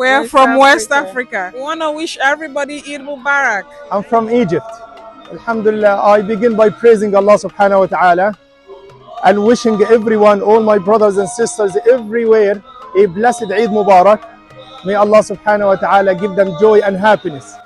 We're from West Africa. We want to wish everybody Eid Mubarak. I'm from Egypt. Alhamdulillah, I begin by praising Allah subhanahu wa ta'ala and wishing everyone, all my brothers and sisters everywhere, a blessed Eid Mubarak. May Allah subhanahu wa ta'ala give them joy and happiness.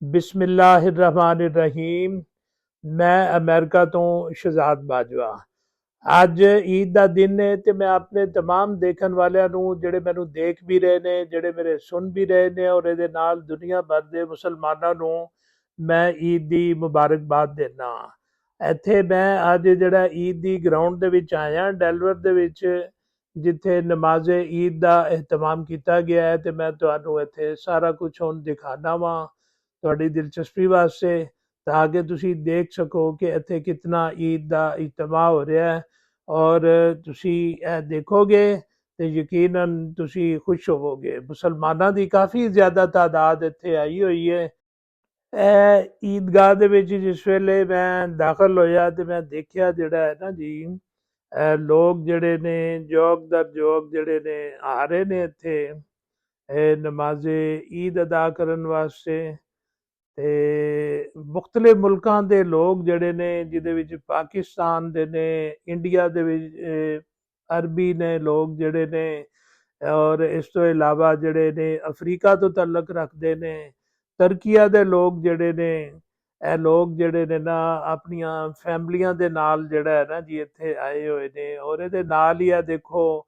ਬਿਸਮਿल्लाहिर्रहमानिर्रहीम। मैं America तो शहजाद बाजवा। ਅੱਜ ਈਦ ਦਾ ਦਿਨ ਹੈ ਤੇ ਮੈਂ ਆਪਣੇ तमाम ਦੇਖਣ ਵਾਲਿਆਂ ਨੂੰ ਜਿਹੜੇ ਮੈਨੂੰ ਦੇਖ ਵੀ ਰਹੇ ਨੇ, ਜਿਹੜੇ ਮੇਰੇ ਸੁਣ ਵੀ ਰਹੇ ਨੇ ਔਰ ਇਹਦੇ ਨਾਲ ਦੁਨੀਆ ਭਰ ਦੇ ਮੁਸਲਮਾਨਾਂ ਨੂੰ ਮੈਂ ਈਦ ਦੀ ਮੁਬਾਰਕਬਾਦ ਦਿੰਦਾ। ਇੱਥੇ ਮੈਂ ਅੱਜ ਜਿਹੜਾ ਈਦ ਦੀ ਗਰਾਊਂਡ ਦੇ ਵਿੱਚ ਆਇਆ ਡੈਲਵਰ ਦੇ ਵਿੱਚ, ਜਿੱਥੇ ਨਮਾਜ਼ ਈਦ ਦਾ ਇਹਤਮਾਮ ਕੀਤਾ ਗਿਆ ਹੈ, ਤੇ ਮੈਂ ਤੁਹਾਨੂੰ ਇੱਥੇ ਸਾਰਾ ਕੁਝ ਹੁਣ ਦਿਖਾਣਾ ਵਾਂ ਤੁਹਾਡੀ ਦਿਲਚਸਪੀ ਵਾਸਤੇ, ਤਾਂ ਕਿ ਤੁਸੀਂ ਦੇਖ ਸਕੋ ਕਿ ਇੱਥੇ ਕਿਤਨਾ ਈਦ ਦਾ ਇਜਤਮਾ ਹੋ ਰਿਹਾ ਹੈ। ਔਰ ਤੁਸੀਂ ਇਹ ਦੇਖੋਗੇ ਤੇ ਯਕੀਨਨ ਤੁਸੀਂ ਖੁਸ਼ ਹੋਵੋਗੇ। ਮੁਸਲਮਾਨਾਂ ਦੀ ਕਾਫੀ ਜ਼ਿਆਦਾ ਤਾਦਾਦ ਇੱਥੇ ਆਈ ਹੋਈ ਹੈ। ਇਹ ਈਦਗਾਹ ਦੇ ਵਿੱਚ ਜਿਸ ਵੇਲੇ ਮੈਂ ਦਾਖਲ ਹੋਇਆ ਤੇ ਮੈਂ ਦੇਖਿਆ ਜਿਹੜਾ ਹੈ ਨਾ ਜੀ, ਲੋਕ ਜਿਹੜੇ ਨੇ ਜੋਗ ਦਰ ਜੋਗ ਜਿਹੜੇ ਨੇ ਆ ਰਹੇ ਨੇ ਇੱਥੇ ਨਮਾਜ਼ ਈਦ ਅਦਾ ਕਰਨ ਵਾਸਤੇ। ਤੇ ਮੁਖਤਲਿਫ ਮੁਲਕਾਂ ਦੇ ਲੋਕ ਜਿਹੜੇ ਨੇ, ਜਿਹਦੇ ਵਿੱਚ ਪਾਕਿਸਤਾਨ ਦੇ ਨੇ, ਇੰਡੀਆ ਦੇ ਵਿੱਚ ਅਰਬੀ ਨੇ ਲੋਕ ਜਿਹੜੇ ਨੇ, ਔਰ ਇਸ ਤੋਂ ਇਲਾਵਾ ਜਿਹੜੇ ਨੇ ਅਫਰੀਕਾ ਤੋਂ ਤਾਲੁਕ ਰੱਖਦੇ ਨੇ, ਤੁਰਕੀਆ ਦੇ ਲੋਕ ਜਿਹੜੇ ਨੇ, ਇਹ ਲੋਕ ਜਿਹੜੇ ਨੇ ਨਾ ਆਪਣੀਆਂ ਫੈਮਲੀਆਂ ਦੇ ਨਾਲ ਜਿਹੜਾ ਹੈ ਨਾ ਜੀ ਇੱਥੇ ਆਏ ਹੋਏ ਨੇ। ਔਰ ਇਹਦੇ ਨਾਲ ਹੀ ਆ ਦੇਖੋ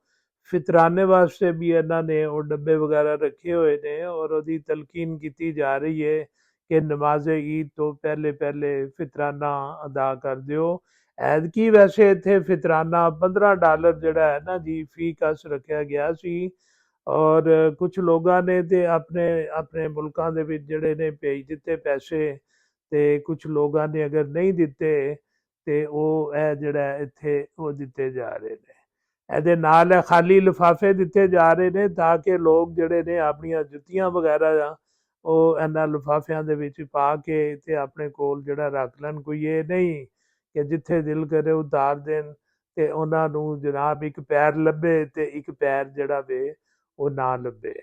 ਫਿਤਰਾਨੇ ਵਾਸਤੇ ਵੀ ਇਹਨਾਂ ਨੇ ਉਹ ਡੱਬੇ ਵਗੈਰਾ ਰੱਖੇ ਹੋਏ ਨੇ ਔਰ ਉਹਦੀ ਤਲਕੀਨ ਕੀਤੀ ਜਾ ਰਹੀ ਹੈ ਕਿ ਨਮਾਜ਼ ਈਦ ਤੋਂ ਪਹਿਲੇ ਪਹਿਲੇ ਫਿਤਰਾਨਾ ਅਦਾ ਕਰ ਦਿਓ। ਐਤਕੀ ਵੈਸੇ ਇੱਥੇ ਫਿਤਰਾਨਾ $15 ਜਿਹੜਾ ਹੈ ਨਾ ਜੀ ਫੀ ਕਸ ਰੱਖਿਆ ਗਿਆ ਸੀ। ਔਰ ਕੁਝ ਲੋਕਾਂ ਨੇ ਤੇ ਆਪਣੇ ਆਪਣੇ ਮੁਲਕਾਂ ਦੇ ਵਿੱਚ ਜਿਹੜੇ ਨੇ ਭੇਜ ਦਿੱਤੇ ਪੈਸੇ, ਤੇ ਕੁਝ ਲੋਕਾਂ ਨੇ ਅਗਰ ਨਹੀਂ ਦਿੱਤੇ ਤੇ ਉਹ ਇਹ ਜਿਹੜਾ ਇੱਥੇ ਉਹ ਦਿੱਤੇ ਜਾ ਰਹੇ ਨੇ। ਇਹਦੇ ਨਾਲ ਖਾਲੀ ਲਿਫਾਫੇ ਦਿੱਤੇ ਜਾ ਰਹੇ ਨੇ ਤਾਂ ਕਿ ਲੋਕ ਜਿਹੜੇ ਨੇ ਆਪਣੀਆਂ ਜੁੱਤੀਆਂ ਵਗੈਰਾ ਉਹ ਇਹਨਾਂ ਲਿਫਾਫਿਆਂ ਦੇ ਵਿੱਚ ਪਾ ਕੇ ਤੇ ਆਪਣੇ ਕੋਲ ਜਿਹੜਾ ਰੱਖ ਲੈਣ। ਕੋਈ ਇਹ ਨਹੀਂ ਕਿ ਜਿੱਥੇ ਦਿਲ ਕਰੇ ਉਤਾਰ ਦੇਣ ਤੇ ਉਹਨਾਂ ਨੂੰ ਜਨਾਬ ਇੱਕ ਪੈਰ ਲੱਭੇ ਤੇ ਇੱਕ ਪੈਰ ਜਿਹੜਾ ਵੇ ਉਹ ਨਾ ਲੱਭੇ।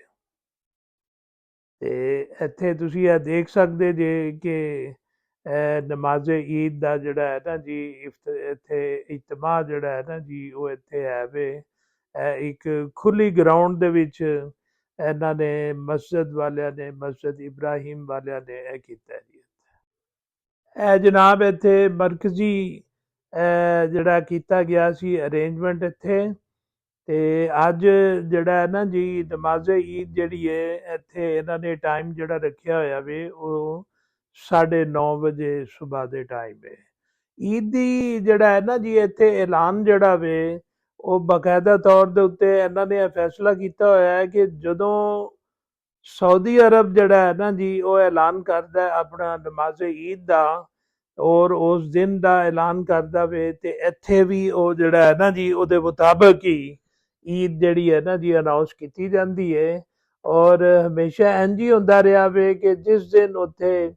ਤੇ ਇੱਥੇ ਤੁਸੀਂ ਇਹ ਦੇਖ ਸਕਦੇ ਜੇ ਕਿ ਨਮਾਜ਼ ਈਦ ਦਾ ਜਿਹੜਾ ਹੈ ਨਾ ਜੀ ਇੱਥੇ ਇਜਤਮਾ ਜਿਹੜਾ ਹੈ ਨਾ ਜੀ ਉਹ ਇੱਥੇ ਹੈ ਵੇ ਇੱਕ ਖੁੱਲੀ ਗਰਾਊਂਡ ਦੇ ਵਿੱਚ ਇਹਨਾਂ ਨੇ ਮਸਜਿਦ ਵਾਲਿਆਂ ਨੇ, ਮਸਜਿਦ ਇਬਰਾਹੀਮ ਵਾਲਿਆਂ ਨੇ ਇਹ ਕੀਤਾ ਜੀ। ਇਹ ਜਨਾਬ ਇੱਥੇ ਮਰਕਜ਼ੀ ਜਿਹੜਾ ਕੀਤਾ ਗਿਆ ਸੀ ਅਰੇਂਜਮੈਂਟ ਇੱਥੇ। ਤੇ ਅੱਜ ਜਿਹੜਾ ਹੈ ਨਾ ਜੀ ਨਮਾਜ਼ ਈਦ ਜਿਹੜੀ ਹੈ ਇੱਥੇ ਇਹਨਾਂ ਨੇ ਟਾਈਮ ਜਿਹੜਾ ਰੱਖਿਆ ਹੋਇਆ ਵੇ ਉਹ 9:30 ਵਜੇ ਸਵੇਰ ਦੇ ਟਾਈਮ ਹੈ। ਈਦ ਦੀ ਜਿਹੜਾ ਹੈ ਨਾ ਜੀ ਇੱਥੇ ਐਲਾਨ ਜਿਹੜਾ ਵੇ ਉਹ ਬਾਕਾਇਦਾ ਤੌਰ ਦੇ ਉੱਤੇ ਇਹਨਾਂ ਨੇ ਇਹ ਫੈਸਲਾ ਕੀਤਾ ਹੋਇਆ ਹੈ ਕਿ ਜਦੋਂ ਸਾਊਦੀ ਅਰਬ ਜਿਹੜਾ ਹੈ ਨਾ ਜੀ ਉਹ ਐਲਾਨ ਕਰਦਾ ਆਪਣਾ ਨਮਾਜ਼ ਈਦ ਦਾ, ਔਰ ਉਸ ਦਿਨ ਦਾ ਐਲਾਨ ਕਰਦਾ ਵੇ ਤੇ ਇੱਥੇ ਵੀ ਉਹ ਜਿਹੜਾ ਹੈ ਨਾ ਜੀ ਉਹਦੇ ਮੁਤਾਬਕ ਹੀ ਈਦ ਜਿਹੜੀ ਹੈ ਨਾ ਜੀ ਅਨਾਉਂਸ ਕੀਤੀ ਜਾਂਦੀ ਹੈ। ਔਰ ਹਮੇਸ਼ਾ ਇੰਝ ਹੀ ਹੁੰਦਾ ਰਿਹਾ ਵੇ ਕਿ ਜਿਸ ਦਿਨ ਉੱਥੇ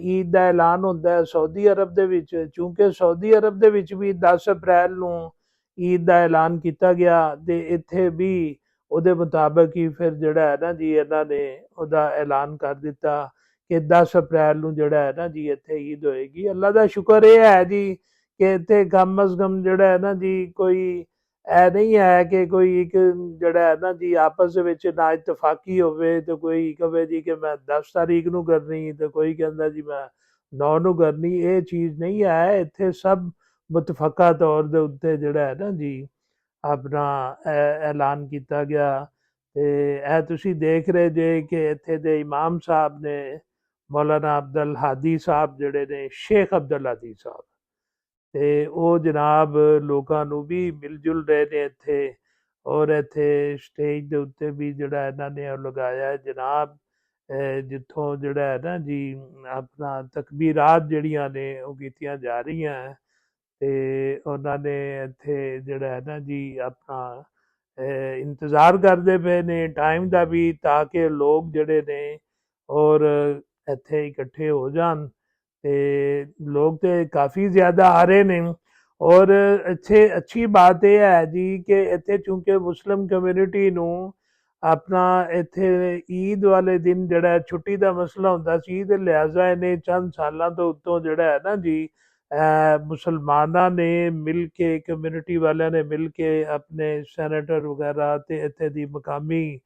ਈਦ ਦਾ ਐਲਾਨ ਹੁੰਦਾ ਹੈ ਸਾਊਦੀ ਅਰਬ ਦੇ ਵਿੱਚ, ਚੂੰਕਿ ਸਾਊਦੀ ਅਰਬ ਦੇ ਵਿੱਚ ਵੀ 10 ਅਪ੍ਰੈਲ ਨੂੰ ਈਦ ਦਾ ਐਲਾਨ ਕੀਤਾ ਗਿਆ ਤੇ ਇੱਥੇ ਵੀ ਉਹਦੇ ਮੁਤਾਬਕ ਹੀ ਫਿਰ ਜਿਹੜਾ ਹੈ ਨਾ ਜੀ ਇਹਨਾਂ ਨੇ ਉਹਦਾ ਐਲਾਨ ਕਰ ਦਿੱਤਾ ਕਿ 10 ਅਪ੍ਰੈਲ ਨੂੰ ਜਿਹੜਾ ਹੈ ਨਾ ਜੀ ਇੱਥੇ ਈਦ ਹੋਏਗੀ। ਅੱਲਾ ਦਾ ਸ਼ੁਕਰ ਇਹ ਹੈ ਜੀ ਕਿ ਇੱਥੇ ਕਮ ਅਜ਼ ਕਮ ਜਿਹੜਾ ਹੈ ਨਾ ਜੀ ਕੋਈ ਇਹ ਨਹੀਂ ਹੈ ਕਿ ਕੋਈ ਇੱਕ ਜਿਹੜਾ ਹੈ ਨਾ ਜੀ ਆਪਸ ਦੇ ਵਿੱਚ ਨਾ ਇਤਫਾਕੀ ਹੋਵੇ ਤੇ ਕੋਈ ਕਹੇ ਜੀ ਕਿ ਮੈਂ 10 ਤਾਰੀਖ ਨੂੰ ਕਰਨੀ ਤੇ ਕੋਈ ਕਹਿੰਦਾ ਜੀ ਮੈਂ 9 ਨੂੰ ਕਰਨੀ। ਇਹ ਚੀਜ਼ ਨਹੀਂ ਹੈ, ਇੱਥੇ ਸਭ ਮੁਤਫਕਾ ਤੌਰ ਦੇ ਉੱਤੇ ਜਿਹੜਾ ਹੈ ਨਾ ਜੀ ਆਪਣਾ ਐਲਾਨ ਕੀਤਾ ਗਿਆ। ਤੇ ਇਹ ਤੁਸੀਂ ਦੇਖ ਰਹੇ ਜੇ ਕਿ ਇੱਥੇ ਦੇ ਇਮਾਮ ਸਾਹਿਬ ਨੇ ਮੌਲਾਨਾ ਅਬਦੁਲ ਹਾਦੀ ਸਾਹਿਬ ਜਿਹੜੇ ਨੇ, ਸ਼ੇਖ ਅਬਦੁਲ ਹਾਦੀ ਸਾਹਿਬ, ਤੇ ਉਹ ਜਨਾਬ ਲੋਕਾਂ ਨੂੰ ਵੀ ਮਿਲ ਜੁਲ ਰਹੇ ਨੇ ਇੱਥੇ। ਔਰ ਇੱਥੇ ਸਟੇਜ ਦੇ ਉੱਤੇ ਵੀ ਜਿਹੜਾ ਇਹਨਾਂ ਨੇ ਉਹ ਲਗਾਇਆ ਜਨਾਬ ਜਿੱਥੋਂ ਜਿਹੜਾ ਹੈ ਨਾ ਜੀ ਆਪਣਾ ਤਕਬੀਰਾਤ ਜਿਹੜੀਆਂ ਨੇ ਉਹ ਕੀਤੀਆਂ ਜਾ ਰਹੀਆਂ ਹੈ ਤੇ ਉਹਨਾਂ ਨੇ ਇੱਥੇ ਜਿਹੜਾ ਹੈ ਨਾ ਜੀ ਆਪਣਾ ਇੰਤਜ਼ਾਰ ਕਰਦੇ ਪਏ ਨੇ ਟਾਈਮ ਦਾ ਵੀ ਤਾਂ ਕਿ ਲੋਕ ਜਿਹੜੇ ਨੇ ਔਰ ਇੱਥੇ ਇਕੱਠੇ ਹੋ ਜਾਣ। ਤੇ ਲੋਕ ਤੇ ਕਾਫੀ ਜ਼ਿਆਦਾ ਆ ਰਹੇ ਨੇ। ਔਰ ਇੱਥੇ ਅੱਛੀ ਬਾਤ ਇਹ ਹੈ ਜੀ ਕਿ ਇੱਥੇ ਚੂੰਕਿ ਮੁਸਲਿਮ ਕਮਿਊਨਿਟੀ ਨੂੰ ਆਪਣਾ ਇੱਥੇ ਈਦ ਵਾਲੇ ਦਿਨ ਜਿਹੜਾ ਛੁੱਟੀ ਦਾ ਮਸਲਾ ਹੁੰਦਾ ਸੀ ਤੇ ਲਿਹਾਜ਼ਾ ਇਹਨੇ ਚੰਦ ਸਾਲਾਂ ਤੋਂ ਉੱਤੋਂ ਜਿਹੜਾ ਹੈ ਨਾ ਜੀ ਮੁਸਲਮਾਨਾਂ ਨੇ ਮਿਲ ਕੇ, ਕਮਿਊਨਿਟੀ ਵਾਲਿਆਂ ਨੇ ਮਿਲ ਕੇ ਆਪਣੇ ਸੈਨੇਟਰ ਵਗੈਰਾ ਤੇ ਇੱਥੇ ਦੀ ਮਕਾਮੀ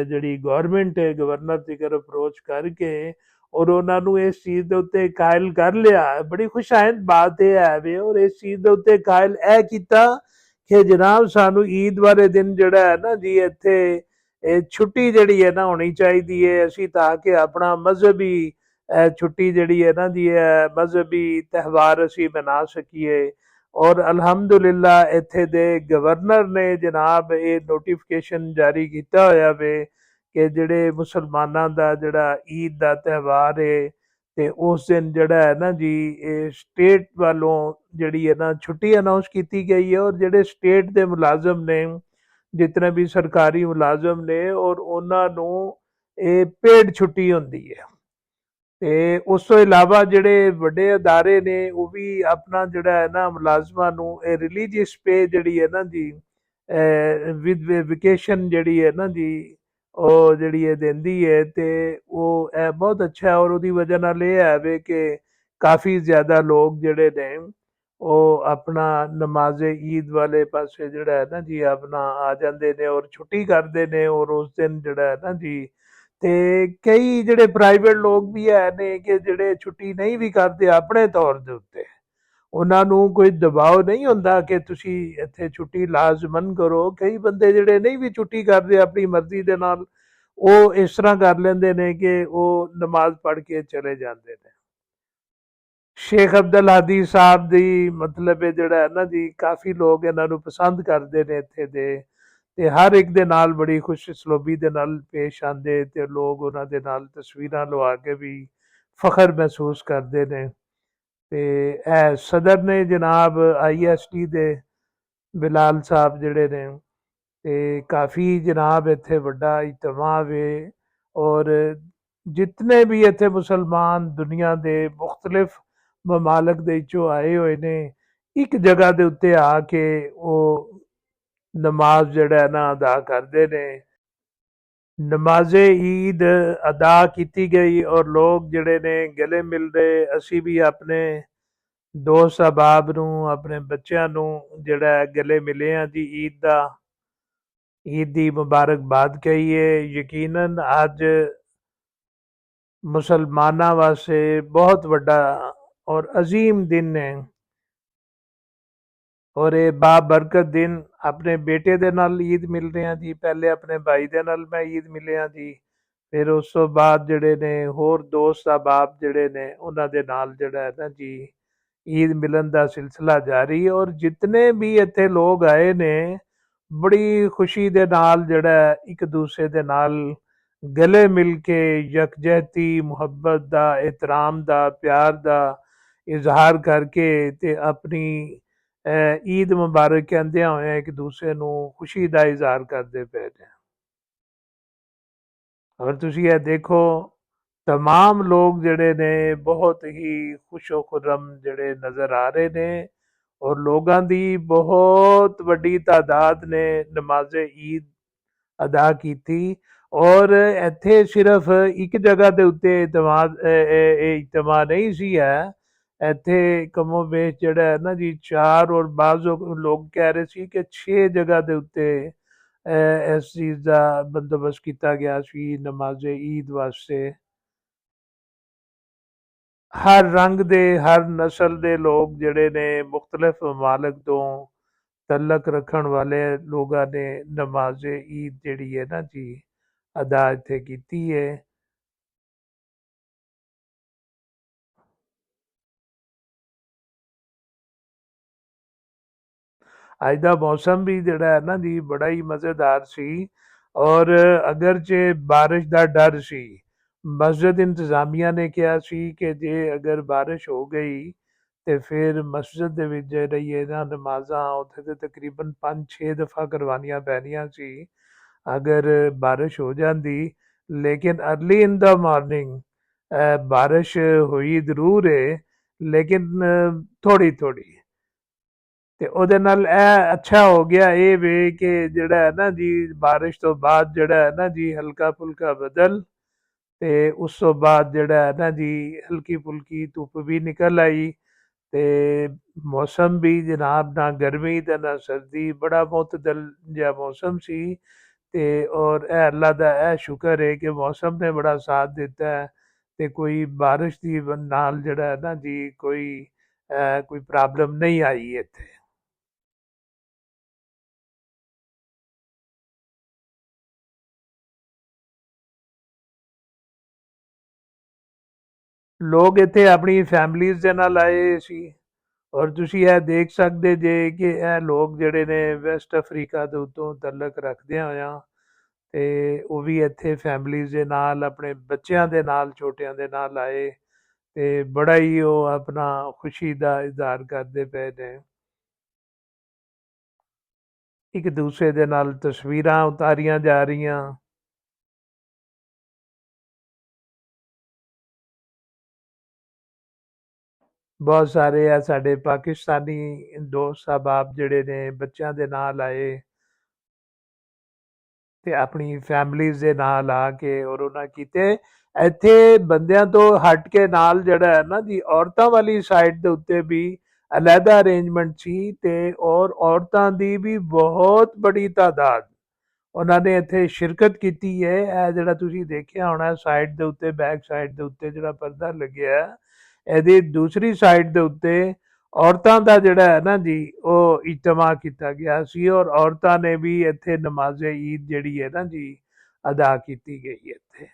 ਜਿਹੜੀ ਗਵਰਨਮੈਂਟ ਹੈ ਗਵਰਨਰ ਤੀਕਰ ਅਪਰੋਚ ਕਰਕੇ ਔਰ ਉਹਨਾਂ ਨੂੰ ਇਸ ਚੀਜ਼ ਦੇ ਉੱਤੇ ਕਾਇਲ ਕਰ ਲਿਆ। ਬੜੀ ਖੁਸ਼ਾਇੰਦ ਬਾਤ ਇਹ ਹੈ ਵੇ। ਔਰ ਇਸ ਚੀਜ਼ ਦੇ ਉੱਤੇ ਕਾਇਲ ਇਹ ਕੀਤਾ ਕਿ ਜਨਾਬ ਸਾਨੂੰ ਈਦ ਵਾਲੇ ਦਿਨ ਜਿਹੜਾ ਹੈ ਨਾ ਜੀ ਇੱਥੇ ਇਹ ਛੁੱਟੀ ਜਿਹੜੀ ਹੈ ਨਾ ਹੋਣੀ ਚਾਹੀਦੀ ਹੈ, ਅਸੀਂ ਤਾਂ ਕਿ ਆਪਣਾ ਮਜ਼ਹਬੀ ਛੁੱਟੀ ਜਿਹੜੀ ਹੈ ਨਾ ਜੀ ਮਜ਼ਹਬੀ ਤਿਉਹਾਰ ਅਸੀਂ ਮਨਾ ਸਕੀਏ। ਔਰ ਅਲਹਮਦੁਲਿਲਾ ਇੱਥੇ ਦੇ ਗਵਰਨਰ ਨੇ ਜਨਾਬ ਇਹ ਨੋਟੀਫਿਕੇਸ਼ਨ ਜਾਰੀ ਕੀਤਾ ਹੋਇਆ ਵੇ ਕਿ ਜਿਹੜੇ ਮੁਸਲਮਾਨਾਂ ਦਾ ਜਿਹੜਾ ਈਦ ਦਾ ਤਿਉਹਾਰ ਹੈ ਤੇ ਉਸ ਦਿਨ ਜਿਹੜਾ ਹੈ ਨਾ ਜੀ ਇਹ ਸਟੇਟ ਵੱਲੋਂ ਜਿਹੜੀ ਹੈ ਨਾ ਛੁੱਟੀ ਅਨਾਉਂਸ ਕੀਤੀ ਗਈ ਹੈ। ਔਰ ਜਿਹੜੇ ਸਟੇਟ ਦੇ ਮੁਲਾਜ਼ਮ ਨੇ, ਜਿਤਨੇ ਵੀ ਸਰਕਾਰੀ ਮੁਲਾਜ਼ਮ ਨੇ, ਔਰ ਉਹਨਾਂ ਨੂੰ ਇਹ ਪੇਡ ਛੁੱਟੀ ਹੁੰਦੀ ਹੈ। ਤੇ ਉਸ ਤੋਂ ਇਲਾਵਾ ਜਿਹੜੇ ਵੱਡੇ ਅਦਾਰੇ ਨੇ ਉਹ ਵੀ ਆਪਣਾ ਜਿਹੜਾ ਹੈ ਨਾ ਮੁਲਾਜ਼ਮਾਂ ਨੂੰ ਇਹ ਰਿਲੀਜੀਅਸ ਪੇ ਜਿਹੜੀ ਹੈ ਨਾ ਜੀ ਵਿਦ ਵਿਕੇਸ਼ਨ ਜਿਹੜੀ ਹੈ ਨਾ ਜੀ ਉਹ ਜਿਹੜੀ ਇਹ ਦਿੰਦੀ ਹੈ ਤੇ ਉਹ ਇਹ ਬਹੁਤ ਅੱਛਾ ਹੈ। ਔਰ ਉਹਦੀ ਵਜ੍ਹਾ ਨਾਲ ਇਹ ਹੈ ਵੇ ਕਿ ਕਾਫੀ ਜ਼ਿਆਦਾ ਲੋਕ ਜਿਹੜੇ ਨੇ ਉਹ ਆਪਣਾ ਨਮਾਜ਼ੇ ਈਦ ਵਾਲੇ ਪਾਸੇ ਜਿਹੜਾ ਹੈ ਨਾ ਜੀ ਆਪਣਾ ਆ ਜਾਂਦੇ ਨੇ ਔਰ ਛੁੱਟੀ ਕਰਦੇ ਨੇ। ਔਰ ਉਸ ਦਿਨ ਜਿਹੜਾ ਹੈ ਨਾ ਜੀ ਤੇ ਕਈ ਜਿਹੜੇ ਪ੍ਰਾਈਵੇਟ ਲੋਕ ਵੀ ਹੈ ਨੇ ਕਿ ਜਿਹੜੇ ਛੁੱਟੀ ਨਹੀਂ ਵੀ ਕਰਦੇ ਆਪਣੇ ਤੌਰ ਦੇ ਉੱਤੇ, ਉਹਨਾਂ ਨੂੰ ਕੋਈ ਦਬਾਅ ਨਹੀਂ ਹੁੰਦਾ ਕਿ ਤੁਸੀਂ ਇੱਥੇ ਛੁੱਟੀ ਲਾਜ਼ਮਨ ਕਰੋ। ਕਈ ਬੰਦੇ ਜਿਹੜੇ ਨਹੀਂ ਵੀ ਛੁੱਟੀ ਕਰਦੇ ਆਪਣੀ ਮਰਜ਼ੀ ਦੇ ਨਾਲ ਉਹ ਇਸ ਤਰ੍ਹਾਂ ਕਰ ਲੈਂਦੇ ਨੇ ਕਿ ਉਹ ਨਮਾਜ਼ ਪੜ੍ਹ ਕੇ ਚਲੇ ਜਾਂਦੇ ਨੇ। ਸ਼ੇਖ ਅਬਦੁਲ ਹਾਦੀ ਸਾਹਿਬ ਦੀ ਮਤਲਬ ਇਹ ਜਿਹੜਾ ਹੈ ਨਾ ਜੀ ਕਾਫੀ ਲੋਕ ਇਹਨਾਂ ਨੂੰ ਪਸੰਦ ਕਰਦੇ ਨੇ ਇੱਥੇ ਦੇ ਤੇ ਹਰ ਇੱਕ ਦੇ ਨਾਲ ਬੜੀ ਖੁਸ਼ ਸਲੋਬੀ ਦੇ ਨਾਲ ਪੇਸ਼ ਆਉਂਦੇ ਤੇ ਲੋਕ ਉਹਨਾਂ ਦੇ ਨਾਲ ਤਸਵੀਰਾਂ ਲਵਾ ਕੇ ਵੀ ਫਖਰ ਮਹਿਸੂਸ ਕਰਦੇ ਨੇ। ਤੇ ਇਹ ਸਦਰ ਨੇ ਜਨਾਬ IST ਦੇ ਬਿਲਾਲ ਸਾਹਿਬ ਜਿਹੜੇ ਨੇ ਤੇ ਕਾਫੀ ਜਨਾਬ ਇੱਥੇ ਵੱਡਾ ਇਜਤਮਾ ਵੇ। ਔਰ ਜਿਤਨੇ ਵੀ ਇੱਥੇ ਮੁਸਲਮਾਨ ਦੁਨੀਆ ਦੇ ਮੁਖਤਲਿਫ ਮਮਾਲਕ ਦੇ ਵਿੱਚੋਂ ਆਏ ਹੋਏ ਨੇ ਇੱਕ ਜਗ੍ਹਾ ਦੇ ਉੱਤੇ ਆ ਕੇ ਉਹ ਨਮਾਜ਼ ਜਿਹੜਾ ਨਾ ਅਦਾ ਕਰਦੇ ਨੇ। ਨਮਾਜ਼ੇ ਈਦ ਅਦਾ ਕੀਤੀ ਗਈ ਔਰ ਲੋਕ ਜਿਹੜੇ ਨੇ ਗਲੇ ਮਿਲਦੇ। ਅਸੀਂ ਵੀ ਆਪਣੇ ਦੋਸਤ ਅਹਿਬਾਬ ਨੂੰ, ਆਪਣੇ ਬੱਚਿਆਂ ਨੂੰ ਜਿਹੜਾ ਗਲੇ ਮਿਲੇ ਆ ਜੀ ਈਦ ਦੀ ਮੁਬਾਰਕਬਾਦ ਕਹੀਏ। ਯਕੀਨਨ ਅੱਜ ਮੁਸਲਮਾਨਾਂ ਵਾਸਤੇ ਬਹੁਤ ਵੱਡਾ ਔਰ ਅਜ਼ੀਮ ਦਿਨ ਹੈ ਔਰ ਇਹ ਬਾਬਰਕਤ ਦਿਨ। ਆਪਣੇ ਬੇਟੇ ਦੇ ਨਾਲ ਈਦ ਮਿਲ ਰਹੇ ਹਾਂ ਜੀ, ਪਹਿਲੇ ਆਪਣੇ ਭਾਈ ਦੇ ਨਾਲ ਮੈਂ ਈਦ ਮਿਲਿਆ ਜੀ, ਫਿਰ ਉਸ ਤੋਂ ਬਾਅਦ ਜਿਹੜੇ ਨੇ ਹੋਰ ਦੋਸਤ ਅਹਿਬਾਬ ਜਿਹੜੇ ਨੇ ਉਹਨਾਂ ਦੇ ਨਾਲ ਜਿਹੜਾ ਹੈ ਨਾ ਜੀ ਈਦ ਮਿਲਣ ਦਾ ਸਿਲਸਿਲਾ ਜਾਰੀ। ਔਰ ਜਿਤਨੇ ਵੀ ਇੱਥੇ ਲੋਕ ਆਏ ਨੇ ਬੜੀ ਖੁਸ਼ੀ ਦੇ ਨਾਲ ਜਿਹੜਾ ਇੱਕ ਦੂਸਰੇ ਦੇ ਨਾਲ ਗਲੇ ਮਿਲ ਕੇ ਯਕਜਹਿਤੀ, ਮੁਹੱਬਤ ਦਾ, ਇਹਤਰਾਮ ਦਾ, ਪਿਆਰ ਦਾ ਇਜ਼ਹਾਰ ਕਰਕੇ ਤੇ ਆਪਣੀ ਈਦ ਮੁਬਾਰਕ ਕਹਿੰਦਿਆਂ ਹੋਇਆ ਇੱਕ ਦੂਸਰੇ ਨੂੰ ਖੁਸ਼ੀ ਦਾ ਇਜ਼ਹਾਰ ਕਰਦੇ ਪਏ ਨੇ। ਅਗਰ ਤੁਸੀਂ ਇਹ ਦੇਖੋ तमाम लोग ਜਿਹੜੇ ਨੇ ਬਹੁਤ ਹੀ ਖੁਸ਼ੋ ਖੁਰਮ ਜਿਹੜੇ ਨਜ਼ਰ ਆ ਰਹੇ ਨੇ ਔਰ ਲੋਕਾਂ ਦੀ ਬਹੁਤ ਵੱਡੀ ਤਾਦਾਦ ਨੇ ਨਮਾਜ਼ ਈਦ ਅਦਾ ਕੀਤੀ। ਔਰ ਇੱਥੇ ਸਿਰਫ ਇੱਕ ਜਗ੍ਹਾ ਦੇ ਉੱਤੇ ਇਹ ਇਜਤਮਾ ਨਹੀਂ ਸੀ ਹੈ, ਇੱਥੇ ਕਮੋ ਵੇਸ਼ ਜਿਹੜਾ ਹੈ ਨਾ ਜੀ 4 ਔਰ ਬਾਜ਼ ਲੋਕ ਕਹਿ ਰਹੇ ਸੀ ਕਿ 6 ਜਗ੍ਹਾ ਦੇ ਉੱਤੇ ਇਸ ਚੀਜ਼ ਦਾ ਬੰਦੋਬਸਤ ਕੀਤਾ ਗਿਆ ਸੀ ਨਮਾਜ਼ ਈਦ ਵਾਸਤੇ। ਹਰ ਰੰਗ ਦੇ ਹਰ ਨਸਲ ਦੇ ਲੋਕ ਜਿਹੜੇ ਨੇ ਮੁਖਤਲਿਫ ਮਮਾਲਕ ਤੋਂ ਤਲਕ ਰੱਖਣ ਵਾਲੇ ਲੋਕਾਂ ਨੇ ਨਮਾਜ਼ ਈਦ ਜਿਹੜੀ ਹੈ ਨਾ ਜੀ ਅਦਾ ਇੱਥੇ ਕੀਤੀ ਹੈ। ਅੱਜ ਦਾ ਮੌਸਮ ਵੀ ਜਿਹੜਾ ਹੈ ਨਾ ਜੀ ਬੜਾ ਹੀ ਮਜ਼ੇਦਾਰ ਸੀ ਔਰ ਅਗਰਚੇ ਬਾਰਿਸ਼ ਦਾ ਡਰ ਸੀ, ਮਸਜਿਦ ਇੰਤਜ਼ਾਮੀਆ ਨੇ ਕਿਹਾ ਸੀ ਕਿ ਜੇ ਅਗਰ ਬਾਰਿਸ਼ ਹੋ ਗਈ ਤੇ ਫਿਰ ਮਸਜਿਦ ਦੇ ਵਿੱਚ ਜਿਹੜੀ ਇਹਨਾਂ ਨਮਾਜ਼ਾਂ ਉੱਥੇ ਤੇ ਤਕਰੀਬਨ 5-6 ਦਫਾ ਕਰਵਾਉਣੀਆਂ ਪੈਣੀਆਂ ਸੀ ਅਗਰ ਬਾਰਿਸ਼ ਹੋ ਜਾਂਦੀ। ਲੇਕਿਨ अर्ਲੀ ਇਨ ਦਾ ਮਾਰਨਿੰਗ ਬਾਰਿਸ਼ ਹੋਈ ਜ਼ਰੂਰ ਹੈ, ਲੇਕਿਨ ਥੋੜੀ ਥੋੜੀ, ਤੇ ਉਹਦੇ ਨਾਲ ਇਹ ਅੱਛਾ ਹੋ ਗਿਆ ਇਹ ਵੇ ਕਿ ਜਿਹੜਾ ਹੈ ਨਾ ਜੀ ਬਾਰਿਸ਼ ਤੋਂ ਬਾਅਦ ਜਿਹੜਾ ਹੈ ਨਾ ਜੀ ਹਲਕਾ ਫੁਲਕਾ ਬਦਲ ਤੇ ਉਸ ਤੋਂ ਬਾਅਦ ਜਿਹੜਾ ਹੈ ਨਾ ਜੀ ਹਲਕੀ ਫੁਲਕੀ ਧੁੱਪ ਵੀ ਨਿਕਲ ਆਈ ਤੇ ਮੌਸਮ ਵੀ ਜਨਾਬ ਨਾ ਗਰਮੀ ਤੇ ਨਾ ਸਰਦੀ, ਬੜਾ ਮੁਤਦਲ ਜਿਹਾ ਮੌਸਮ ਸੀ। ਤੇ ਔਰ ਇਹ ਅੱਲਾ ਦਾ ਇਹ ਸ਼ੁਕਰ ਹੈ ਕਿ ਮੌਸਮ ਨੇ ਬੜਾ ਸਾਥ ਦਿੱਤਾ ਹੈ ਤੇ ਕੋਈ ਬਾਰਿਸ਼ ਦੀ ਨਾਲ ਜਿਹੜਾ ਹੈ ਨਾ ਜੀ ਕੋਈ ਪ੍ਰੋਬਲਮ ਨਹੀਂ ਆਈ ਇੱਥੇ। ਲੋਕ ਇੱਥੇ ਆਪਣੀ ਫੈਮਲੀਜ਼ ਦੇ ਨਾਲ ਆਏ ਸੀ ਔਰ ਤੁਸੀਂ ਇਹ ਦੇਖ ਸਕਦੇ ਜੇ ਕਿ ਇਹ ਲੋਕ ਜਿਹੜੇ ਨੇ ਵੈਸਟ ਅਫਰੀਕਾ ਦੇ ਉੱਤੋਂ ਤਲਕ ਰੱਖਦਿਆਂ ਹੋਇਆਂ ਤੇ ਉਹ ਵੀ ਇੱਥੇ ਫੈਮਲੀਜ਼ ਦੇ ਨਾਲ ਆਪਣੇ ਬੱਚਿਆਂ ਦੇ ਨਾਲ ਛੋਟਿਆਂ ਦੇ ਨਾਲ ਆਏ ਤੇ ਬੜਾ ਹੀ ਉਹ ਆਪਣਾ ਖੁਸ਼ੀ ਦਾ ਇਜ਼ਹਾਰ ਕਰਦੇ ਪਏ ਨੇ। ਇੱਕ ਦੂਸਰੇ ਦੇ ਨਾਲ ਤਸਵੀਰਾਂ ਉਤਾਰੀਆਂ ਜਾ ਰਹੀਆਂ। ਬਹੁਤ ਸਾਰੇ ਆ ਸਾਡੇ ਪਾਕਿਸਤਾਨੀ ਦੋਸਤ ਸਾਹਿਬਾਬ ਜਿਹੜੇ ਨੇ ਬੱਚਿਆਂ ਦੇ ਨਾਲ ਆਏ ਤੇ ਆਪਣੀ ਫੈਮਲੀਜ਼ ਦੇ ਨਾਲ ਆ ਕੇ ਔਰ ਉਹਨਾਂ ਕੀਤੇ। ਇੱਥੇ ਬੰਦਿਆਂ ਤੋਂ ਹਟ ਕੇ ਨਾਲ ਜਿਹੜਾ ਹੈ ਨਾ ਜੀ ਔਰਤਾਂ ਵਾਲੀ ਸਾਈਡ ਦੇ ਉੱਤੇ ਵੀ ਅਲੱਗਾ ਅਰੇਂਜਮੈਂਟ ਸੀ ਤੇ ਔਰ ਔਰਤਾਂ ਦੀ ਵੀ ਬਹੁਤ ਬੜੀ ਤਾਦਾਦ ਉਹਨਾਂ ਨੇ ਇੱਥੇ ਸ਼ਿਰਕਤ ਕੀਤੀ ਹੈ। ਇਹ ਜਿਹੜਾ ਤੁਸੀਂ ਦੇਖਿਆ ਹੋਣਾ ਸਾਈਡ ਦੇ ਉੱਤੇ ਬੈਕ ਸਾਈਡ ਦੇ ਉੱਤੇ ਜਿਹੜਾ ਪਰਦਾ ਲੱਗਿਆ ਇਹਦੀ ਦੂਸਰੀ ਸਾਈਡ ਦੇ ਉੱਤੇ ਔਰਤਾਂ ਦਾ ਜਿਹੜਾ ਹੈ ਨਾ ਜੀ ਉਹ ਇਜਤਮਾ ਕੀਤਾ ਗਿਆ ਸੀ ਔਰ ਔਰਤਾਂ ਨੇ ਵੀ ਇੱਥੇ ਨਮਾਜ਼ ਈਦ ਜਿਹੜੀ ਹੈ ਨਾ ਜੀ ਅਦਾ ਕੀਤੀ ਗਈ ਇੱਥੇ।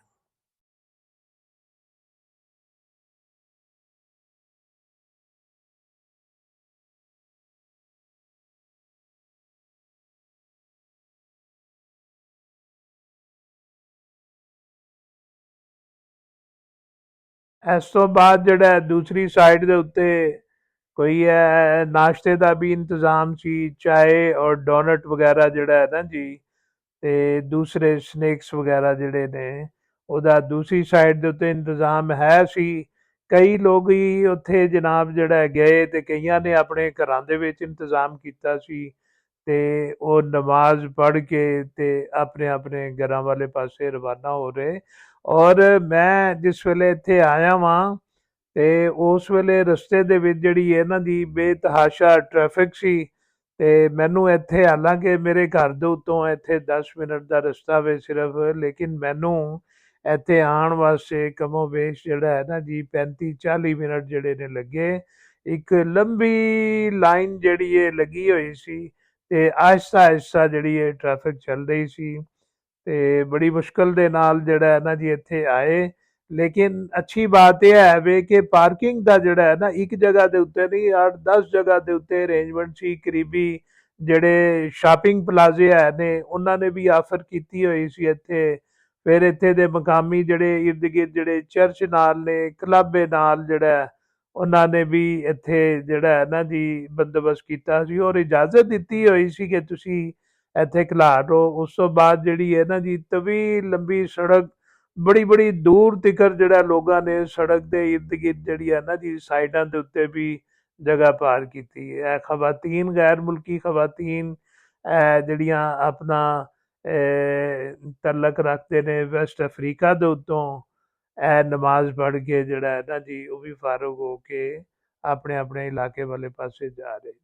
ਇਸ ਤੋਂ ਬਾਅਦ ਜਿਹੜਾ ਦੂਸਰੀ ਸਾਈਡ ਦੇ ਉੱਤੇ ਕੋਈ ਨਾਸ਼ਤੇ ਦਾ ਵੀ ਇੰਤਜ਼ਾਮ ਸੀ, ਚਾਏ ਔਰ ਡੋਨਟ ਵਗੈਰਾ ਜਿਹੜਾ ਹੈ ਨਾ ਜੀ ਤੇ ਦੂਸਰੇ ਸਨੈਕਸ ਵਗੈਰਾ ਜਿਹੜੇ ਨੇ ਉਹਦਾ ਦੂਸਰੀ ਸਾਈਡ ਦੇ ਉੱਤੇ ਇੰਤਜ਼ਾਮ ਹੈ ਸੀ। ਕਈ ਲੋਕ ਹੀ ਉੱਥੇ ਜਨਾਬ ਜਿਹੜਾ ਗਏ ਤੇ ਕਈਆਂ ਨੇ ਆਪਣੇ ਘਰਾਂ ਦੇ ਵਿੱਚ ਇੰਤਜ਼ਾਮ ਕੀਤਾ ਸੀ ਤੇ ਉਹ ਨਮਾਜ਼ ਪੜ੍ਹ ਕੇ ਤੇ ਆਪਣੇ ਆਪਣੇ ਘਰਾਂ ਵਾਲੇ ਪਾਸੇ ਰਵਾਨਾ ਹੋ ਰਹੇ। ਔਰ ਮੈਂ ਜਿਸ ਵੇਲੇ ਇੱਥੇ ਆਇਆ ਵਾਂ ਤੇ ਉਸ ਵੇਲੇ ਰਸਤੇ ਦੇ ਵਿੱਚ ਜਿਹੜੀ ਇਹਨਾਂ ਦੀ ਬੇਤਹਾਸ਼ਾ ਟ੍ਰੈਫਿਕ ਸੀ ਤੇ ਮੈਨੂੰ ਇੱਥੇ ਹਾਲਾਂਕਿ ਮੇਰੇ ਘਰ ਦੇ ਉੱਤੋਂ ਇੱਥੇ 10 ਮਿੰਟ ਦਾ ਰਸਤਾ ਵੇ ਸਿਰਫ, ਲੇਕਿਨ ਮੈਨੂੰ ਇੱਥੇ ਆਉਣ ਵਾਸਤੇ ਕਮੋ ਵੇਸ਼ ਜਿਹੜਾ ਹੈ ਨਾ ਜੀ 35-40 ਮਿੰਟ ਜਿਹੜੇ ਨੇ ਲੱਗੇ। ਇੱਕ ਲੰਬੀ ਲਾਈਨ ਜਿਹੜੀ ਇਹ ਲੱਗੀ ਹੋਈ ਸੀ ਤੇ ਆਹਿਸਤਾ ਆਹਿਸਤਾ ਜਿਹੜੀ ਇਹ ਟ੍ਰੈਫਿਕ ਚੱਲ ਰਹੀ ਸੀ ਤੇ ਬੜੀ ਮੁਸ਼ਕਲ ਦੇ ਨਾਲ ਜਿਹੜਾ ਹੈ ਨਾ ਜੀ ਇੱਥੇ ਆਏ। ਲੇਕਿਨ ਅੱਛੀ ਬਾਤ ਇਹ ਹੈ ਵੇ ਕਿ ਪਾਰਕਿੰਗ ਦਾ ਜਿਹੜਾ ਹੈ ਨਾ ਇੱਕ ਜਗ੍ਹਾ ਦੇ ਉੱਤੇ ਨਹੀਂ 8-10 ਜਗ੍ਹਾ ਦੇ ਉੱਤੇ ਅਰੇਂਜਮੈਂਟ ਸੀ। ਕਰੀਬੀ ਜਿਹੜੇ ਸ਼ਾਪਿੰਗ ਪਲਾਜ਼ੇ ਹੈ ਨੇ ਉਹਨਾਂ ਨੇ ਵੀ ਆਫਰ ਕੀਤੀ ਹੋਈ ਸੀ ਇੱਥੇ। ਫਿਰ ਇੱਥੇ ਦੇ ਮਕਾਮੀ ਜਿਹੜੇ ਇਰਦ ਗਿਰਦ ਜਿਹੜੇ ਚਰਚ ਨਾਲ ਨੇ ਕਲੱਬ ਨਾਲ ਜਿਹੜਾ ਉਹਨਾਂ ਨੇ ਵੀ ਇੱਥੇ ਜਿਹੜਾ ਹੈ ਨਾ ਜੀ ਬੰਦੋਬਸਤ ਕੀਤਾ ਸੀ ਔਰ ਇਜਾਜ਼ਤ ਦਿੱਤੀ ਹੋਈ ਸੀ ਕਿ ਤੁਸੀਂ ਇੱਥੇ ਖਿਲਾਰ ਰਹੋ। ਉਸ ਤੋਂ ਬਾਅਦ ਜਿਹੜੀ ਹੈ ਨਾ ਜੀ ਤਵੀਲ ਲੰਬੀ ਸੜਕ ਬੜੀ ਬੜੀ ਦੂਰ ਤੀਕਰ ਜਿਹੜਾ ਲੋਕਾਂ ਨੇ ਸੜਕ ਦੇ ਇਰਦ ਗਿਰਦ ਜਿਹੜੀ ਹੈ ਨਾ ਜੀ ਸਾਈਡਾਂ ਦੇ ਉੱਤੇ ਵੀ ਜਗ੍ਹਾ ਪਾਰ ਕੀਤੀ ਹੈ। ਖਵਾਤੀਨ ਗੈਰ ਮੁਲਕੀ ਖਵਾਤੀਨ ਜਿਹੜੀਆਂ ਆਪਣਾ ਤਲਕ ਰੱਖਦੇ ਨੇ ਵੈਸਟ ਅਫਰੀਕਾ ਦੇ ਉੱਤੋਂ ਇਹ ਨਮਾਜ਼ ਪੜ੍ਹ ਕੇ ਜਿਹੜਾ ਹੈ ਨਾ ਜੀ ਉਹ ਵੀ ਫਾਰਗ ਹੋ ਕੇ ਆਪਣੇ ਆਪਣੇ ਇਲਾਕੇ ਵਾਲੇ ਪਾਸੇ ਜਾ ਰਹੇ ਜੀ।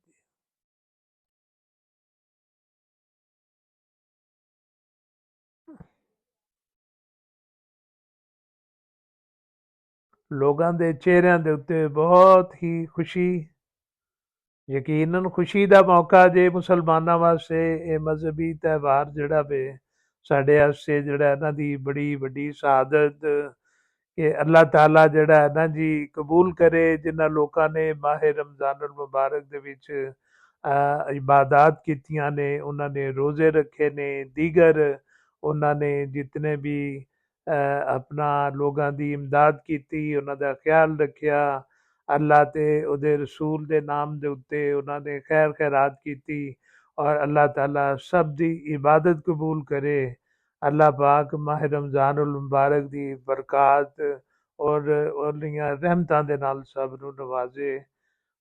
ਲੋਕਾਂ ਦੇ ਚਿਹਰਿਆਂ ਦੇ ਉੱਤੇ ਬਹੁਤ ਹੀ ਖੁਸ਼ੀ, ਯਕੀਨਨ ਖੁਸ਼ੀ ਦਾ ਮੌਕਾ ਜੇ ਮੁਸਲਮਾਨਾਂ ਵਾਸਤੇ ਇਹ ਮਜ਼ਹਬੀ ਤਿਉਹਾਰ ਜਿਹੜਾ ਵੇ ਸਾਡੇ ਵਾਸਤੇ ਜਿਹੜਾ ਇਹਨਾਂ ਦੀ ਬੜੀ ਵੱਡੀ ਸ਼ਹਾਦਤ ਕਿ ਅੱਲਾਹ ਤਾਲਾ ਜਿਹੜਾ ਹੈ ਨਾ ਜੀ ਕਬੂਲ ਕਰੇ ਜਿਨ੍ਹਾਂ ਲੋਕਾਂ ਨੇ ਮਾਹ ਰਮਜ਼ਾਨ ਮੁਬਾਰਕ ਦੇ ਵਿੱਚ ਇਬਾਦਤ ਕੀਤੀਆਂ ਨੇ, ਉਹਨਾਂ ਨੇ ਰੋਜ਼ੇ ਰੱਖੇ ਨੇ, ਦੀਗਰ ਉਹਨਾਂ ਨੇ ਜਿਤਨੇ ਵੀ ਆਪਣਾ ਲੋਕਾਂ ਦੀ ਇਮਦਾਦ ਕੀਤੀ, ਉਹਨਾਂ ਦਾ ਖਿਆਲ ਰੱਖਿਆ, ਅੱਲਾਹ ਤੇ ਉਹਦੇ ਰਸੂਲ ਦੇ ਨਾਮ ਦੇ ਉੱਤੇ ਉਹਨਾਂ ਨੇ ਖੈਰ ਖੈਰਾਤ ਕੀਤੀ ਔਰ ਅੱਲਾਹ ਤਾਲਾ ਸਭ ਦੀ ਇਬਾਦਤ ਕਬੂਲ ਕਰੇ। ਅੱਲਾਹ ਪਾਕ ਮਾਹ ਰਮਜ਼ਾਨ ਮੁਬਾਰਕ ਦੀ ਬਰਕਾਤ ਔਰ ਉਹਦੀਆਂ ਰਹਿਮਤਾਂ ਦੇ ਨਾਲ ਸਭ ਨੂੰ ਨਵਾਜ਼ੇ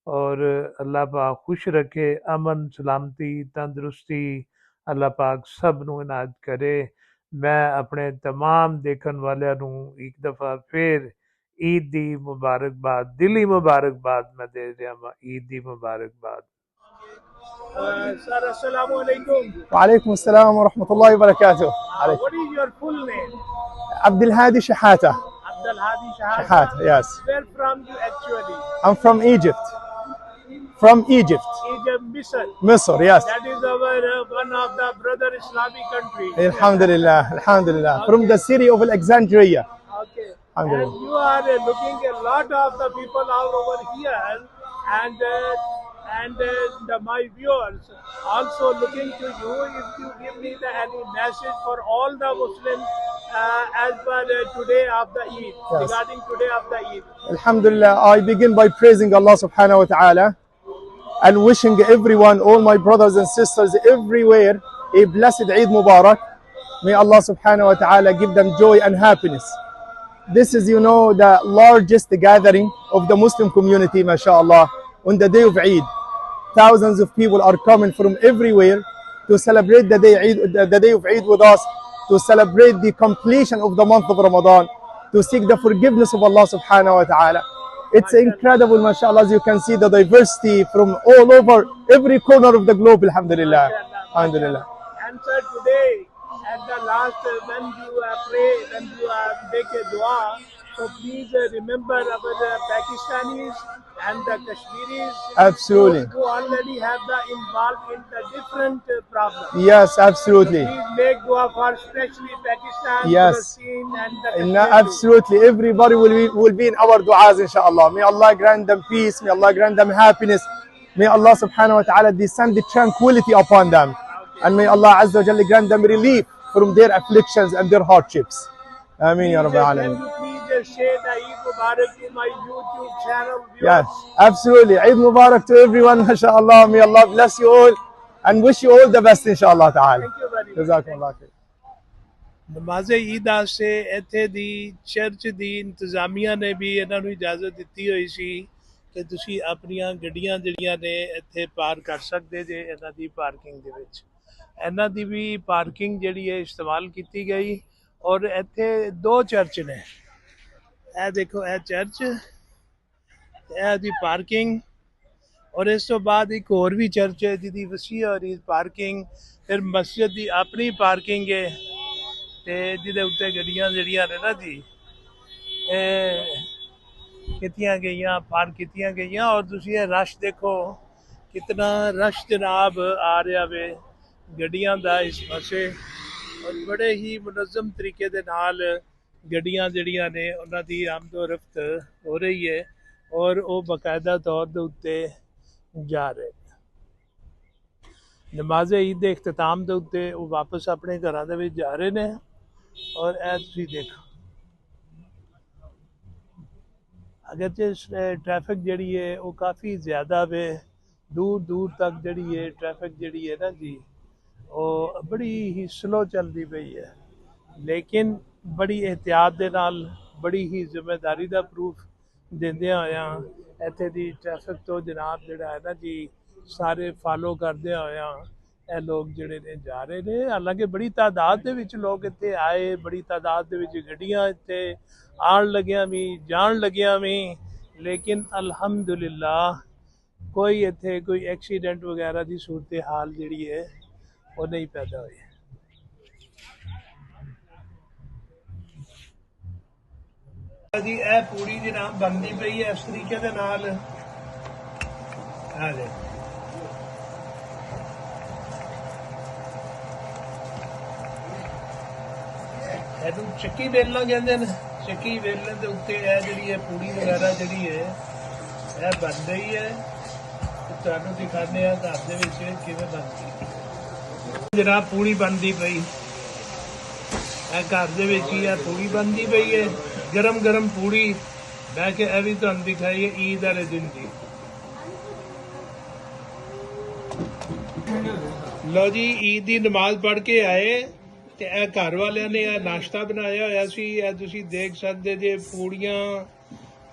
ਔਰ ਅੱਲਾਹ ਪਾਕ ਖੁਸ਼ ਰੱਖੇ, ਅਮਨ ਸਲਾਮਤੀ ਤੰਦਰੁਸਤੀ ਅੱਲਾਹ ਪਾਕ ਸਭ ਨੂੰ ਇਨਾयत ਕਰੇ। ਮੈਂ ਆਪਣੇ तमाम ਦੇਖਣ ਵਾਲਿਆਂ ਨੂੰ ਇੱਕ ਦਫਾ ਫਿਰ ईद दी मुबारकबाद, दिली मुबारकबाद मैं दे रहा हूँ, ईद दी मुबारकबाद। Sir, assalamu alaikum. وعليكم السلام ورحمة الله وبركاته. What is your full name? Abdul Hadi Shahata. Abdul Hadi Shahata. Shahata, yes. Where from you actually? I'm from Egypt. From Egypt. Egypt, Misr. Misr, yes. That is our one of the brother Islamic country. Alhamdulillah, Alhamdulillah. From the city of Alexandria. Okay. And Alhamdulillah. you are looking a lot of the people all over here, and my viewers also looking to you. If you give me any message for all the Muslims as per today of the Eid, Yes. regarding today of the Eid. Alhamdulillah, I begin by praising Allah subhanahu wa ta'ala and wishing everyone, all my brothers and sisters everywhere, a blessed Eid Mubarak. May Allah subhanahu wa ta'ala give them joy and happiness. This is, you know, the largest gathering of the Muslim community, mashallah, on the day of Eid. Thousands of people are coming from everywhere to celebrate the day of Eid with us, to celebrate the completion of the month of Ramadan, to seek the forgiveness of Allah subhanahu wa ta'ala. It's incredible, mashallah, as you can see the diversity from all over, every corner of the globe, alhamdulillah. Alhamdulillah. And sir, today at the last when you pray, when you make a dua, so please remember our Pakistanis and the Kashmiris, Absolutely. who already have the involved in the different problems. Yes, absolutely. Please make dua for especially Pakistan, Yes. Palestine, and the No, Kashmir. absolutely. Everybody will be in our du'as, inshallah. May Allah grant them peace. May Allah grant them happiness. May Allah subhanahu wa ta'ala descend the tranquility upon them. And may Allah azza wa jalla grant them relief from their afflictions and their hardships. Ameen ya Rabbil Can Alameen. you please share the Eid Mubarak to my YouTube channel viewers? Yes, absolutely. Eid Mubarak to everyone, mashallah. May Allah bless you all and wish you all the best, inshallah ta'ala. Thank you very much. Jazakumullah khair. ਨਮਾਜ਼ ਈਦ ਵਾਸਤੇ ਇੱਥੇ ਦੀ church ਦੀ ਇੰਤਜ਼ਾਮੀਆ ਨੇ ਵੀ ਇਹਨਾਂ ਨੂੰ ਇਜਾਜ਼ਤ ਦਿੱਤੀ ਹੋਈ ਸੀ ਕਿ ਤੁਸੀਂ ਆਪਣੀਆਂ ਗੱਡੀਆਂ ਜਿਹੜੀਆਂ ਨੇ ਇੱਥੇ ਪਾਰ ਕਰ ਸਕਦੇ ਜੇ ਇਹਨਾਂ ਦੀ ਪਾਰਕਿੰਗ ਦੇ ਵਿੱਚ। ਇਹਨਾਂ ਦੀ ਵੀ ਪਾਰਕਿੰਗ ਜਿਹੜੀ ਹੈ ਇਸਤੇਮਾਲ ਕੀਤੀ ਗਈ ਔਰ ਇੱਥੇ ਦੋ ਚਰਚ ਨੇ, ਇਹ ਦੇਖੋ ਇਹ ਚਰਚ, ਇਹ ਦੀ ਪਾਰਕਿੰਗ ਔਰ ਇਸ ਤੋਂ ਬਾਅਦ ਇੱਕ ਹੋਰ ਵੀ ਚਰਚ ਹੈ ਜਿਹਦੀ ਵਸੀਅ ਔਰ ਪਾਰਕਿੰਗ, ਫਿਰ ਮਸਜਿਦ ਦੀ ਆਪਣੀ ਪਾਰਕਿੰਗ ਹੈ ਤੇ ਜਿਹਦੇ ਉੱਤੇ ਗੱਡੀਆਂ ਜਿਹੜੀਆਂ ਨੇ ਨਾ ਜੀ ਕੀਤੀਆਂ ਗਈਆਂ, ਪਾਰ ਕੀਤੀਆਂ ਗਈਆਂ। ਔਰ ਤੁਸੀਂ ਇਹ ਰਸ਼ ਦੇਖੋ, ਕਿਤਨਾ ਰਸ਼ ਜਨਾਬ ਆ ਰਿਹਾ ਵੇ ਗੱਡੀਆਂ ਦਾ ਇਸ ਪਾਸੇ, ਔਰ ਬੜੇ ਹੀ ਮੁਨਜ਼ਮ ਤਰੀਕੇ ਦੇ ਨਾਲ ਗੱਡੀਆਂ ਜਿਹੜੀਆਂ ਨੇ ਉਹਨਾਂ ਦੀ ਆਮਦੋ ਰਫਤ ਹੋ ਰਹੀ ਹੈ ਔਰ ਉਹ ਬਾਕਾਇਦਾ ਤੌਰ ਦੇ ਉੱਤੇ ਜਾ ਰਹੇ ਨੇ। ਨਮਾਜ਼ ਈਦ ਦੇ ਇਖਤਤਾਮ ਦੇ ਉੱਤੇ ਉਹ ਵਾਪਸ ਆਪਣੇ ਘਰਾਂ ਦੇ ਵਿੱਚ ਜਾ ਰਹੇ ਨੇ ਔਰ ਇਹ ਤੁਸੀਂ ਦੇਖੋ ਅਗਰਚੇ ਟ੍ਰੈਫਿਕ ਜਿਹੜੀ ਹੈ ਉਹ ਕਾਫੀ ਜ਼ਿਆਦਾ ਵੇ, ਦੂਰ ਦੂਰ ਤੱਕ ਜਿਹੜੀ ਹੈ ਟ੍ਰੈਫਿਕ ਜਿਹੜੀ ਹੈ ਨਾ ਜੀ ਉਹ ਬੜੀ ਹੀ ਸਲੋ ਚੱਲਦੀ ਪਈ ਹੈ, ਲੇਕਿਨ ਬੜੀ ਇਹਤਿਆਤ ਦੇ ਨਾਲ, ਬੜੀ ਹੀ ਜ਼ਿੰਮੇਦਾਰੀ ਦਾ ਪ੍ਰੂਫ ਦਿੰਦਿਆਂ ਹੋਇਆਂ ਇੱਥੇ ਦੀ ਟ੍ਰੈਫਿਕ ਤੋਂ ਜਨਾਬ ਜਿਹੜਾ ਹੈ ਨਾ ਜੀ ਸਾਰੇ ਫਾਲੋ ਕਰਦਿਆਂ ਹੋਇਆਂ ਇਹ ਲੋਕ ਜਿਹੜੇ ਨੇ ਜਾ ਰਹੇ ਨੇ। ਹਾਲਾਂਕਿ ਬੜੀ ਤਾਦਾਦ ਦੇ ਵਿੱਚ ਲੋਕ ਇੱਥੇ ਆਏ, ਬੜੀ ਤਾਦਾਦ ਦੇ ਵਿੱਚ ਗੱਡੀਆਂ ਇੱਥੇ ਆਉਣ ਲੱਗੀਆਂ ਵੀ, ਜਾਣ ਲੱਗੀਆਂ ਵੀ, ਲੇਕਿਨ ਅਲਹਮਦੁਲਿਲਾ ਕੋਈ ਇੱਥੇ ਕੋਈ ਐਕਸੀਡੈਂਟ ਵਗੈਰਾ ਦੀ ਸੂਰਤ ਹਾਲ ਜਿਹੜੀ ਹੈ ਉਹ ਨਹੀਂ ਪੈਦਾ ਹੋਈ। ਜੀ ਇਹ ਪੂਰੀ ਜਨਾਬ ਬਣਦੀ ਪਈ ਹੈ ਇਸ ਤਰੀਕੇ ਦੇ ਨਾਲ। ਆ ਦੇ ਇਹਨੂੰ ਚੱਕੀ ਵੇਲਣਾ ਕਹਿੰਦੇ ਨੇ। ਚੱਕੀ ਵੇਲਣ ਦੇ ਉੱਤੇ ਇਹ ਜਿਹੜੀ ਹੈ ਪੂੜੀ ਵਗੈਰਾ ਜਿਹੜੀ ਹੈ ਇਹ ਬਣ ਰਹੀ ਹੈ, ਤੁਹਾਨੂੰ ਦਿਖਾਉਂਦੇ ਆ ਘਰ ਦੇ ਵਿੱਚ ਕਿਵੇਂ ਬਣਦੀ ਜਨਾਬ ਪੂੜੀ ਬਣਦੀ ਪਈ। ਇਹ ਘਰ ਦੇ ਵਿੱਚ ਹੀ ਇਹ ਪੂੜੀ ਬਣਦੀ ਪਈ ਹੈ, ਗਰਮ ਗਰਮ ਪੂੜੀ। ਮੈਂ ਕਿ ਇਹ ਵੀ ਤੁਹਾਨੂੰ ਦਿਖਾਈ ਹੈ ਈਦ ਵਾਲੇ ਦਿਨ ਦੀ। ਲਓ ਜੀ ਈਦ ਦੀ ਨਮਾਜ਼ ਪੜ੍ਹ ਕੇ ਆਏ ਤੇ ਇਹ ਘਰ ਵਾਲਿਆਂ ਨੇ ਇਹ ਨਾਸ਼ਤਾ ਬਣਾਇਆ ਹੋਇਆ ਸੀ। ਇਹ ਤੁਸੀਂ ਦੇਖ ਸਕਦੇ ਜੇ ਪੂੜੀਆਂ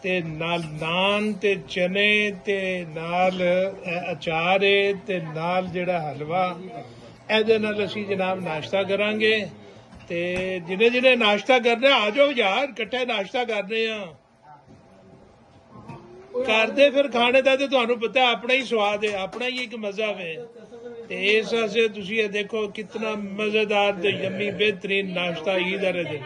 ਤੇ ਨਾਲ ਨਾਨ ਤੇ ਚਨੇ ਤੇ ਨਾਲ ਅਚਾਰ ਏ ਤੇ ਨਾਲ ਜਿਹੜਾ ਹਲਵਾ। ਇਹਦੇ ਨਾਲ ਅਸੀਂ ਜਨਾਬ ਨਾਸ਼ਤਾ ਕਰਾਂਗੇ ਤੇ ਜਿਹਨੇ ਜਿਹਨੇ ਨਾਸ਼ਤਾ ਕਰਨਾ ਆ ਜਾਓ ਯਾਰ, ਇਕੱਠੇ ਨਾਸ਼ਤਾ ਕਰਦੇ ਆ। ਕਰਦੇ ਫਿਰ ਖਾਣੇ ਦਾ ਤੇ ਤੁਹਾਨੂੰ ਪਤਾ ਆਪਣਾ ਹੀ ਸਵਾਦ ਹੈ, ਆਪਣਾ ਹੀ ਇੱਕ ਮਜ਼ਾ ਵੇ। ਤੇ ਇਸ ਵਾਸਤੇ ਤੁਸੀਂ ਇਹ ਦੇਖੋ ਕਿਤਨਾ ਮਜ਼ੇਦਾਰ ਤੇ ਯਮੀ ਬਿਹਤਰੀਨ ਨਾਸ਼ਤਾ ਈਦ ਵਾਲੇ ਦਿਨ।